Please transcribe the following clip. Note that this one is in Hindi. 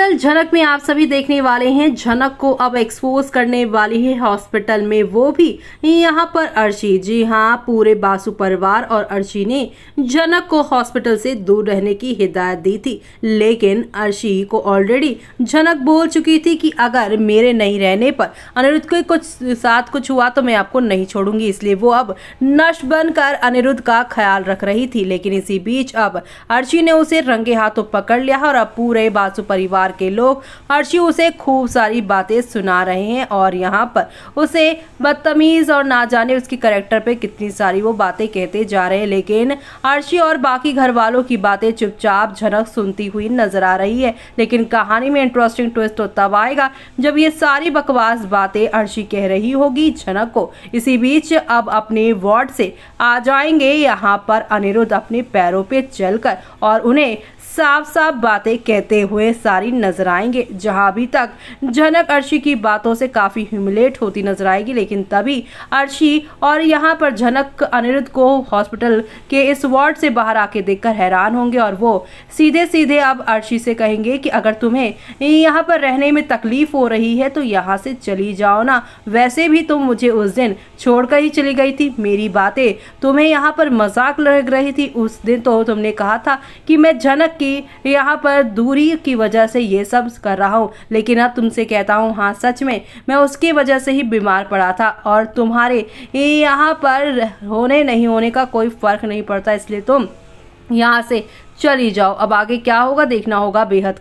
सीरियल झनक में आप सभी देखने वाले हैं। झनक को अब एक्सपोज करने वाली है हॉस्पिटल में, वो भी यहाँ पर अर्शी। जी हाँ, पूरे बासु परिवार और अर्शी ने झनक को हॉस्पिटल से दूर रहने की हिदायत दी थी, लेकिन अर्शी को ऑलरेडी झनक बोल चुकी थी कि अगर मेरे नहीं रहने पर अनिरुद्ध के कुछ हुआ तो मैं आपको नहीं छोड़ूंगी। इसलिए वो अब नष्ट बनकर अनिरुद्ध का ख्याल रख रही थी। लेकिन इसी बीच अब अर्शी ने उसे रंगे हाथों पकड़ लिया और अब पूरे बासु परिवार के लोग अर्शी उसे खूब सारी बातें सुना रहे हैं और यहाँ पर उसे बदतमीज और ना जाने उसकी कैरेक्टर पे कितनी सारी वो बातें कहते जा रहे हैं। लेकिन अर्शी और बाकी घर वालों की बातें चुपचाप झनक सुनती हुई नजर आ रही है। लेकिन कहानी में इंटरेस्टिंग ट्विस्ट तो तब आएगा जब ये सारी बकवास बातें अर्शी कह रही होगी झनक को। इसी बीच अब अपने वार्ड से आ जाएंगे यहाँ पर अनिरुद्ध अपने पैरों पे चलकर और उन्हें साफ साफ बातें कहते हुए सारी नजर आएंगे। जहां अभी तक झनक अर्शी की बातों से काफी ह्यूमिलेट होती नजर आएगी, लेकिन तभी अर्शी और यहां पर झनक अनिरुद्ध को हॉस्पिटल के इस वार्ड से बाहर आके देखकर हैरान होंगे और वो सीधे सीधे अब अर्शी से कहेंगे कि अगर तुम्हें यहाँ पर रहने में तकलीफ हो रही है तो यहाँ से चली जाओ ना। वैसे भी तुम मुझे उस दिन छोड़कर ही चली गई थी। मेरी बातें तुम्हें यहाँ पर मजाक लग रही थी। उस दिन तो तुमने कहा था कि मैं झनक यहाँ पर दूरी की वजह से ये सब कर रहा हूँ, लेकिन अब तुमसे कहता हूँ हाँ सच में मैं उसकी वजह से ही बीमार पड़ा था और तुम्हारे यहाँ पर होने नहीं होने का कोई फर्क नहीं पड़ता। इसलिए तुम यहाँ से चली जाओ। अब आगे क्या होगा देखना होगा बेहद